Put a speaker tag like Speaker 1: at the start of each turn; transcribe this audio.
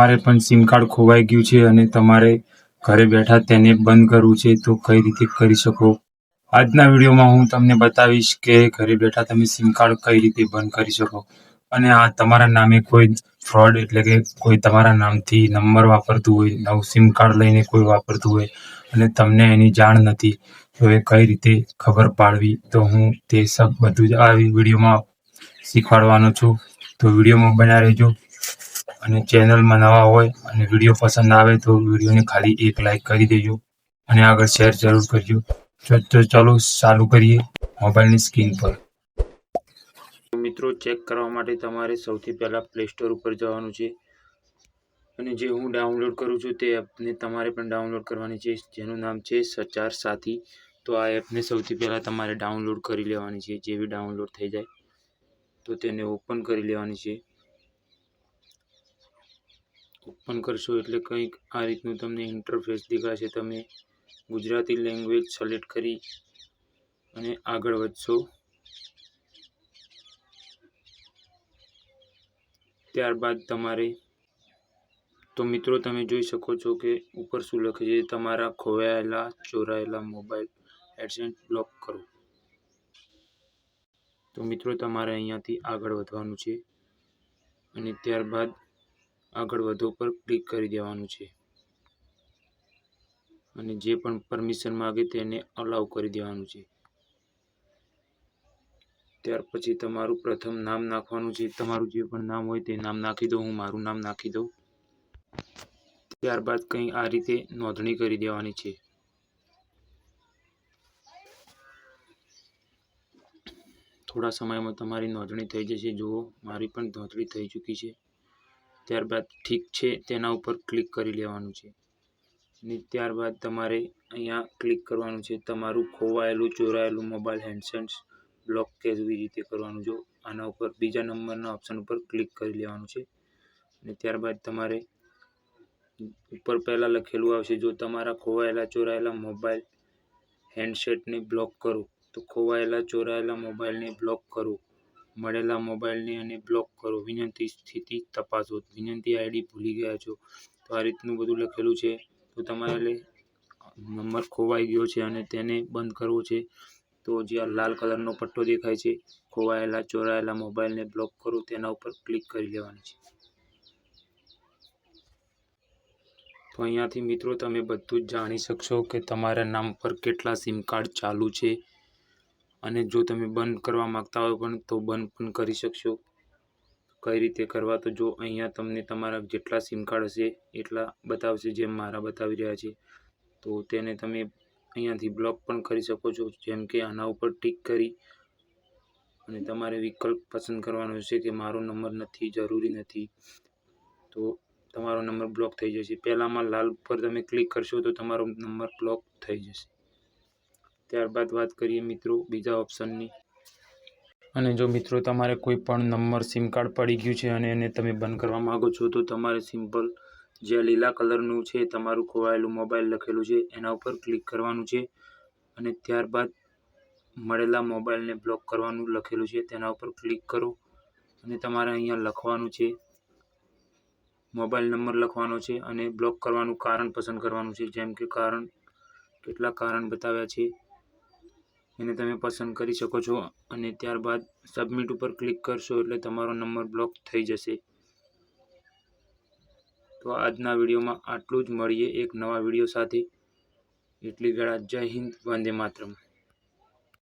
Speaker 1: તમારે પણ sim card ખોવાઈ ગયું છે અને તમારે ઘરે બેઠા તેને બંધ કરવું છે તો કઈ રીતે કરી શકો. આજના વિડીયોમાં હું તમને બતાવીશ કે ઘરે બેઠા તમે સિમ કાર્ડ કઈ રીતે બંધ કરી શકો. અને આ તમારા નામે કોઈ ફ્રોડ એટલે કે કોઈ તમારા નામથી નંબર વાપરતું હોય, નવું સિમ કાર્ડ લઈને કોઈ વાપરતું હોય અને તમને એની જાણ નથી, તો એ કઈ રીતે ખબર પાડવી, તો હું તે સબ બધું જ આ વિડીયોમાં શીખવાડવાનો છું. તો વિડીયોમાં બન્યા રહેજો. અને ચેનલમાં નવા હોય અને વિડીયો પસંદ આવે તો વિડીયોને ખાલી એક લાઈક કરી દેજો અને આગળ શેર જરૂર કરજો. તો ચાલો ચાલુ કરીએ મોબાઈલની સ્ક્રીન પર. મિત્રો, ચેક કરવા માટે તમારે સૌથી પહેલાં પ્લે સ્ટોર ઉપર જવાનું છે અને જે હું ડાઉનલોડ કરું છું તે એપને તમારે પણ ડાઉનલોડ કરવાની છે, જેનું નામ છે સચાર સાથી. તો આ એપને સૌથી પહેલાં તમારે ડાઉનલોડ કરી લેવાની છે. જેવી ડાઉનલોડ થઈ જાય તો તેને ઓપન કરી લેવાની છે. ઓપન કરશો એટલે કંઈક આ રીતનું તમને ઇન્ટરફેસ દેખાશે. તમે ગુજરાતી લેંગ્વેજ સિલેક્ટ કરી અને આગળ વધશો. ત્યારબાદ તમારે તો મિત્રો તમે જોઈ શકો છો કે ઉપર શું લખે છે, તમારા ખોવાયેલા ચોરાયેલા મોબાઈલ હેડસેટ બ્લોક કરો. તો મિત્રો તમારે અહીંયાથી આગળ વધવાનું છે અને ત્યારબાદ આગળ વધો પર ક્લિક કરી દેવાનું છે અને જે પણ પરમિશન માગે તેને અલાઉ કરી દેવાનું છે. ત્યાર પછી તમારું પ્રથમ નામ નાખવાનું છે. તમારું જે પણ નામ હોય તે નામ નાખી દો. હું મારું નામ નાખી દઉં. ત્યારબાદ કંઈ આ રીતે નોંધણી કરી દેવાની છે. થોડા સમયમાં તમારી નોંધણી થઈ જશે. જુઓ, મારી પણ નોંધણી થઈ ચૂકી છે. ત્યારબાદ ઠીક છે તેના ઉપર ક્લિક કરી લેવાનું છે અને ત્યારબાદ તમારે અહીંયા ક્લિક કરવાનું છે તમારું ખોવાયેલું ચોરાયેલું મોબાઈલ હેડસેટ બ્લોક કેવી રીતે કરવાનું. જો આના ઉપર બીજા નંબરના ઓપ્શન ઉપર ક્લિક કરી લેવાનું છે અને ત્યારબાદ તમારે ઉપર પહેલાં લખેલું આવશે, જો તમારા ખોવાયેલા ચોરાયેલા મોબાઈલ હેડસેટને બ્લોક કરો. તો ખોવાયેલા ચોરાયેલા મોબાઈલને બ્લોક કરો, મળેલા મોબાઈલને અને બ્લોક કરો, વિનંતી સ્થિતિ તપાસો, વિનંતી આઈડી ભૂલી ગયા છો. તો આ રીતનું બધું લખેલું છે. તો તમારે નંબર ખોવાઈ ગયો છે અને તેને બંધ કરવો છે. તો જે આ લાલ કલરનો પટ્ટો દેખાય છે, ખોવાયેલા ચોરાયેલા મોબાઈલને બ્લોક કરો, તેના ઉપર ક્લિક કરી લેવાની છે. તો અહીંયાથી મિત્રો તમે બધું જ જાણી શકશો કે તમારા નામ પર કેટલા સિમ કાર્ડ ચાલુ છે અને જો તમે બંધ કરવા માગતા હોય પણ તો બંધ પણ કરી શકશો. કઈ રીતે કરવા, તો જો અહીંયા તમને તમારા જેટલા સિમ કાર્ડ હશે એટલા બતાવશે, જેમ મારા બતાવી રહ્યા છે. તો તેને તમે અહીંયાથી બ્લોક પણ કરી શકો છો, જેમ કે આના ઉપર ટિક કરી અને તમારે વિકલ્પ પસંદ કરવાનો છે કે મારો નંબર નથી, જરૂરી નથી, તો તમારો નંબર બ્લોક થઈ જશે. પહેલામાં લાલ પર તમે ક્લિક કરશો તો તમારો નંબર બ્લોક થઈ જશે. ત્યારબાદ વાત કરીએ મિત્રો બીજા ઓપ્શનની. અને જો મિત્રો તમારે કોઈ પણ નંબર સિમ કાર્ડ પડી ગયું છે અને એને તમે બંધ કરવા માગો છો, તો તમારે સિમ્પલ જે લીલા કલરનું છે તમારું ખોવાયેલું મોબાઈલ લખેલું છે એના ઉપર ક્લિક કરવાનું છે અને ત્યારબાદ મળેલા મોબાઈલને બ્લોક કરવાનું લખેલું છે તેના ઉપર ક્લિક કરો અને તમારે અહીંયા લખવાનું છે, મોબાઈલ નંબર લખવાનો છે અને બ્લોક કરવાનું કારણ પસંદ કરવાનું છે. જેમ કે કારણ, કેટલા કારણ બતાવ્યા છે એને તમે પસંદ કરી શકો છો અને ત્યારબાદ સબમિટ ઉપર ક્લિક કરશો એટલે તમારો નંબર બ્લોક થઈ જશે. તો આજના વિડીયોમાં આટલું જ. મળીએ એક નવા વિડીયો સાથે. એટલી વેળા જય હિન્દ, વંદે માતરમ.